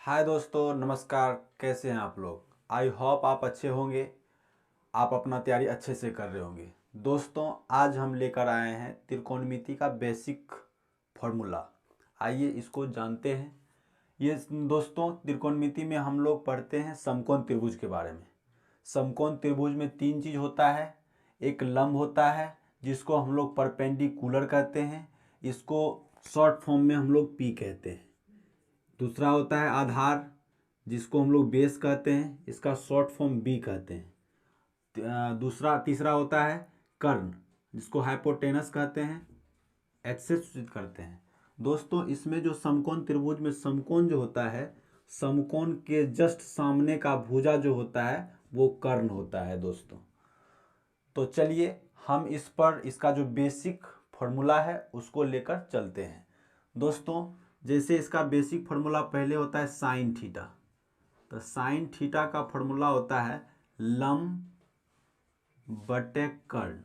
हाय दोस्तों, नमस्कार। कैसे हैं आप लोग? आई होप आप अच्छे होंगे। आप अपना तैयारी अच्छे से कर रहे होंगे। दोस्तों, आज हम लेकर आए हैं त्रिकोणमिति का बेसिक फॉर्मूला। आइए इसको जानते हैं। ये दोस्तों, त्रिकोणमिति में हम लोग पढ़ते हैं समकोण त्रिभुज के बारे में। समकोण त्रिभुज में तीन चीज़ होता है। एक लंब होता है जिसको हम लोग परपेंडिकुलर कहते हैं, इसको शॉर्ट फॉर्म में हम लोग पी कहते हैं। दूसरा होता है आधार, जिसको हम लोग बेस कहते हैं, इसका शॉर्ट फॉर्म बी कहते हैं। तीसरा होता है कर्ण, जिसको हाइपोटेनस कहते हैं, एच से सूचित करते हैं। दोस्तों, इसमें जो समकोण त्रिभुज में समकोण जो होता है, समकोण के जस्ट सामने का भुजा जो होता है वो कर्ण होता है दोस्तों। तो चलिए हम इस पर इसका जो बेसिक फॉर्मूला है उसको लेकर चलते हैं। दोस्तों, जैसे इसका बेसिक फार्मूला पहले होता है साइन थीटा। तो साइन थीटा का फार्मूला होता है लंब बटे कर्ण।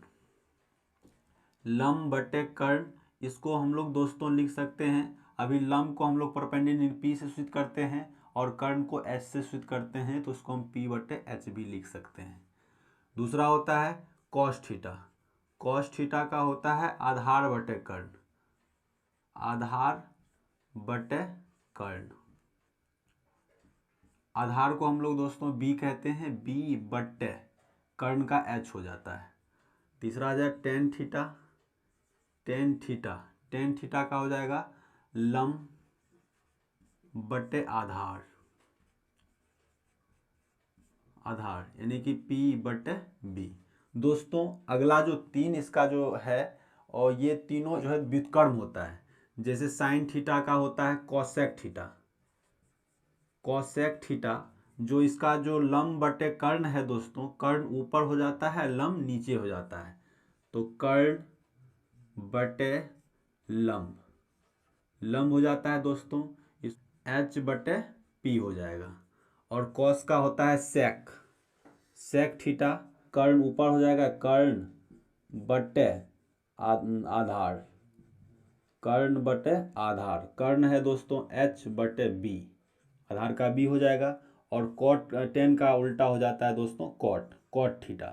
लंब बटे कर्ण, इसको हम लोग दोस्तों लिख सकते हैं। अभी लंब को हम लोग परपेंडिकुलर पी से सूचित करते हैं और कर्ण को एच से सूचित करते हैं, तो उसको हम पी बटे एच भी लिख सकते हैं। दूसरा होता है कॉस थीटा। कॉस थीटा का होता है आधार बटे कर्ण। आधार बटे कर्ण, आधार को हम लोग दोस्तों बी कहते हैं, बी बटे कर्ण का एच हो जाता है। तीसरा आ जाए tan theta. Tan theta, ten theta का हो जाएगा लंब बटे आधार। आधार यानी कि पी बटे बी। दोस्तों, अगला जो तीन इसका जो है, और ये तीनों जो है व्युत्क्रम होता है। जैसे साइन थीटा का होता है कॉसेक थीटा। कॉसेक थीटा, जो इसका जो लंब बटे कर्ण है दोस्तों, कर्ण ऊपर हो जाता है, लंब नीचे हो जाता है। तो कर्ण बटे लंब, लंब हो जाता है दोस्तों, इस एच बटे पी हो जाएगा। और कॉस का होता है सेक। सेक थीटा, कर्ण ऊपर हो जाएगा, कर्ण बटे आधार। कर्ण बटे आधार, कर्ण है दोस्तों एच बटे बी, आधार का बी हो जाएगा। और कॉट टेन का उल्टा हो जाता है दोस्तों cot, cot theta.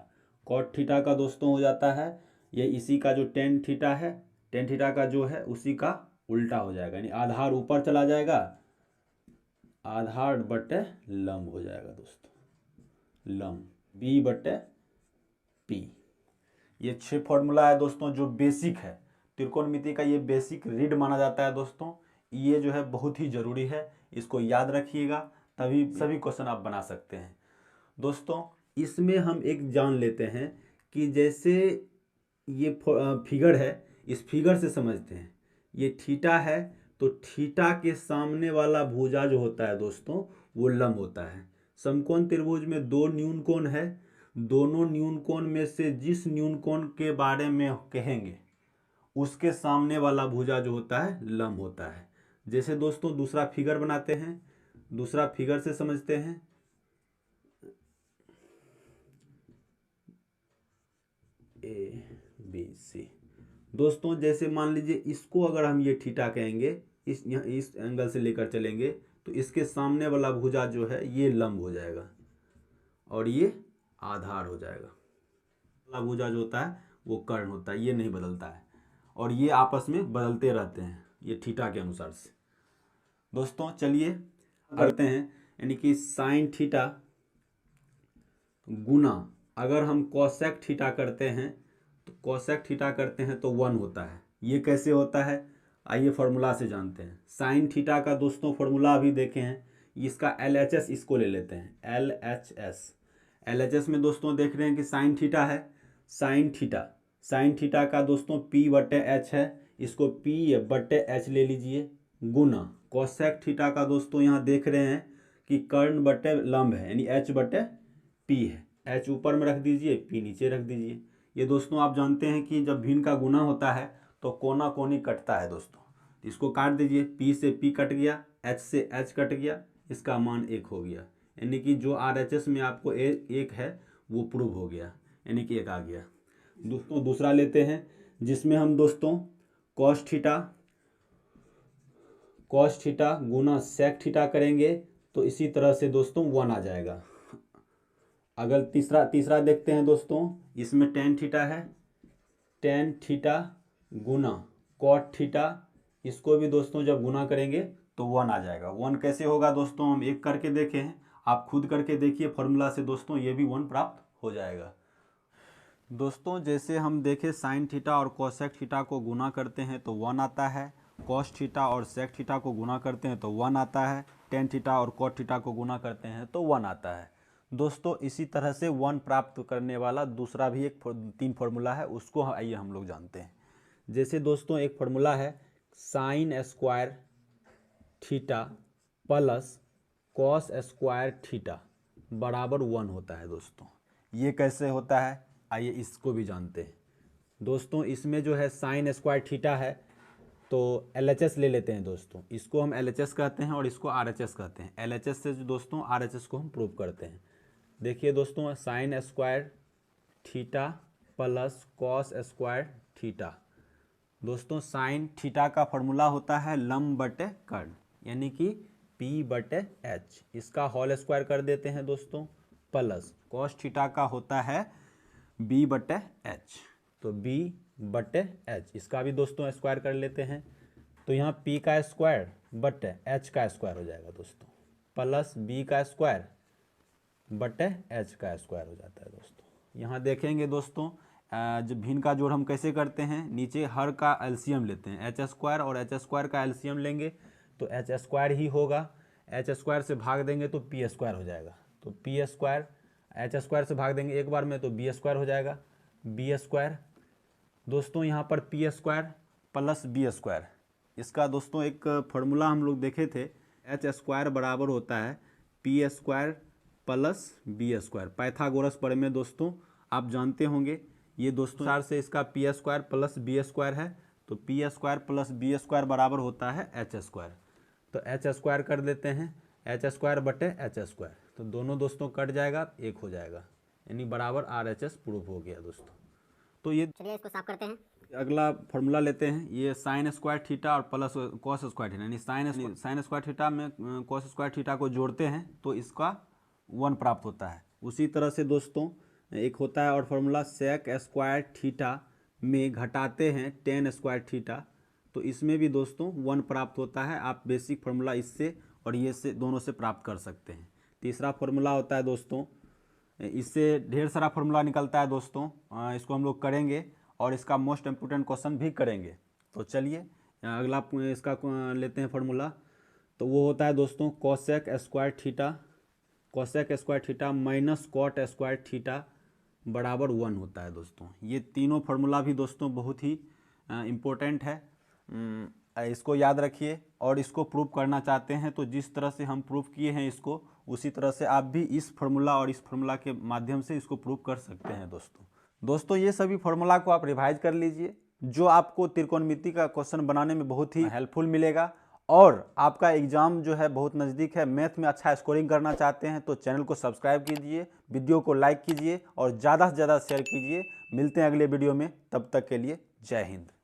Cot theta का दोस्तों हो जाता है, ये इसी का जो टेन थीटा है, टेन थीटा का जो है उसी का उल्टा हो जाएगा, यानी आधार ऊपर चला जाएगा, आधार बटे लंब हो जाएगा दोस्तों, लंब बी बटे पी। ये 6 फॉर्मूला है दोस्तों जो बेसिक है त्रिकोणमिति का। ये बेसिक रीड माना जाता है दोस्तों। ये जो है बहुत ही ज़रूरी है, इसको याद रखिएगा, तभी सभी क्वेश्चन आप बना सकते हैं। दोस्तों, इसमें हम एक जान लेते हैं कि जैसे ये फिगर है, इस फिगर से समझते हैं। ये थीटा है, तो थीटा के सामने वाला भुजा जो होता है दोस्तों वो लंब होता है। समकोण त्रिभुज में दो न्यून कोण है, दोनों न्यून कोण में से जिस न्यून कोण के बारे में कहेंगे उसके सामने वाला भुजा जो होता है लंब होता है। जैसे दोस्तों दूसरा फिगर बनाते हैं, दूसरा फिगर से समझते हैं। ए बी सी, दोस्तों जैसे मान लीजिए इसको अगर हम ये थीटा कहेंगे, इस एंगल से लेकर चलेंगे, तो इसके सामने वाला भुजा जो है ये लंब हो जाएगा और ये आधार हो जाएगा। वाला भुजा जो होता है वो कर्ण होता है, ये नहीं बदलता है, और ये आपस में बदलते रहते हैं ये थीटा के अनुसार से। दोस्तों चलिए करते हैं, यानी कि साइन थीटा गुना, अगर हम कोसेक थीटा करते हैं तो कोसेक थीटा करते हैं तो 1 होता है। ये कैसे होता है, आइए फॉर्मूला से जानते हैं। साइन थीटा का दोस्तों फॉर्मूला अभी देखे हैं, इसका LHS इसको ले लेते हैं, LHS। LHS में दोस्तों देख रहे हैं कि साइन थीटा है, साइन थीटा, साइन थीटा का दोस्तों P बटे एच है, इसको P बटे एच ले लीजिए, गुना कोसेक थीटा का दोस्तों यहाँ देख रहे हैं कि कर्ण बटे लंब है, यानी H बटे P है, H ऊपर में रख दीजिए, P नीचे रख दीजिए। ये दोस्तों आप जानते हैं कि जब भिन्न का गुना होता है तो कोना कोनी कटता है दोस्तों, तो इसको काट दीजिए, P से P कट गया, H से H कट गया, इसका मान 1 हो गया, यानी कि जो RHS में आपको एक है वो प्रूव हो गया, यानी कि 1 आ गया। दोस्तों दूसरा लेते हैं, जिसमें हम दोस्तों कॉस थीटा गुना सेक थीटा करेंगे तो इसी तरह से दोस्तों 1 आ जाएगा। अगर तीसरा देखते हैं दोस्तों, इसमें tan थीटा है, tan थीटा गुना cot थीटा, इसको भी दोस्तों जब गुना करेंगे तो 1 आ जाएगा। 1 कैसे होगा दोस्तों, हम एक करके देखे हैं, आप खुद करके देखिए फॉर्मूला से दोस्तों, ये भी 1 प्राप्त हो जाएगा। दोस्तों जैसे हम देखें साइन थीटा और कोसेक थीटा को गुना करते हैं तो 1 आता है, कॉस थीटा और सेक थीटा को गुना करते हैं तो 1 आता है, टेन थीटा और कॉट थीटा को गुना करते हैं तो 1 आता है। दोस्तों इसी तरह से 1 प्राप्त करने वाला दूसरा भी एक 3 फार्मूला है, उसको आइए हम लोग जानते हैं। जैसे दोस्तों एक फार्मूला है sine square theta plus cos square theta बराबर 1 होता है। दोस्तों ये कैसे होता है, आइए इसको भी जानते हैं। दोस्तों इसमें जो है साइन स्क्वायर थीटा है तो LHS ले लेते हैं दोस्तों, इसको हम LHS कहते हैं और इसको RHS कहते हैं। LHS से जो दोस्तों RHS को हम प्रूव करते हैं। देखिए दोस्तों sine square theta plus cos square theta, दोस्तों साइन थीटा का फॉर्मूला होता है लंब बटे कर्ण, यानी कि P/H, इसका होल स्क्वायर कर देते हैं दोस्तों, प्लस कॉस थीटा का होता है B/H, तो B/H इसका भी दोस्तों स्क्वायर कर लेते हैं, तो यहाँ P का स्क्वायर बटे H का स्क्वायर हो जाएगा दोस्तों, प्लस B का स्क्वायर बटे H का स्क्वायर हो जाता है। दोस्तों यहाँ देखेंगे दोस्तों जब भिन्न का जोड़ हम कैसे करते हैं, नीचे हर का एलसीएम लेते हैं, H स्क्वायर और H स्क्वायर का एलसीएम लेंगे तो H स्क्वायर ही होगा, H स्क्वायर से भाग देंगे तो P स्क्वायर हो जाएगा, तो P स्क्वायर H स्क्वायर से भाग देंगे एक बार में तो B स्क्वायर हो जाएगा, B स्क्वायर दोस्तों यहाँ पर P square plus B square, इसका दोस्तों एक फार्मूला हम लोग देखे थे, H स्क्वायर बराबर होता है P square plus B square, Pythagoras पर में दोस्तों आप जानते होंगे। ये दोस्तों चार से इसका P square plus B square है, तो P square plus B square बराबर होता है H स्क्वायर, तो H स्क्वायर कर देते हैं, H स्क्वायर बटे H स्क्वायर, तो दोनों दोस्तों कट जाएगा, एक हो जाएगा, यानी बराबर RHS प्रूफ हो गया दोस्तों। तो ये चलिए इसको साफ करते हैं। अगला फार्मूला लेते हैं, ये साइन स्क्वायर थीटा और प्लस कॉस स्क्वायर थीटा, यानी साइन स्क्वायर थीटा में कॉस स्क्वायर थीटा को जोड़ते हैं तो इसका 1 प्राप्त होता है। उसी तरह से दोस्तों एक होता है और फार्मूला सेक स्क्वायर थीटा में घटाते हैं टेन स्क्वायर थीटा, तो इसमें भी दोस्तों 1 प्राप्त होता है। आप बेसिक फार्मूला इससे और ये से दोनों से प्राप्त कर सकते हैं। तीसरा फार्मूला होता है दोस्तों, इससे ढेर सारा फार्मूला निकलता है दोस्तों, इसको हम लोग करेंगे और इसका मोस्ट इम्पोर्टेंट क्वेश्चन भी करेंगे। तो चलिए अगला इसका लेते हैं फार्मूला, तो वो होता है दोस्तों cosec square theta minus cot square theta बराबर 1 होता है दोस्तों। ये तीनों फार्मूला भी दोस्तों बहुत ही इम्पोर्टेंट है, इसको याद रखिए। और इसको प्रूव करना चाहते हैं तो जिस तरह से हम प्रूव किए हैं इसको, उसी तरह से आप भी इस फार्मूला और इस फार्मूला के माध्यम से इसको प्रूव कर सकते हैं दोस्तों ये सभी फार्मूला को आप रिवाइज कर लीजिए, जो आपको त्रिकोणमिति का क्वेश्चन बनाने में बहुत ही हेल्पफुल मिलेगा। और आपका एग्जाम जो है बहुत नज़दीक है, मैथ में अच्छा स्कोरिंग करना चाहते हैं तो चैनल को सब्सक्राइब कीजिए, वीडियो को लाइक कीजिए और ज़्यादा से ज़्यादा शेयर कीजिए। मिलते हैं अगले वीडियो में, तब तक के लिए जय हिंद।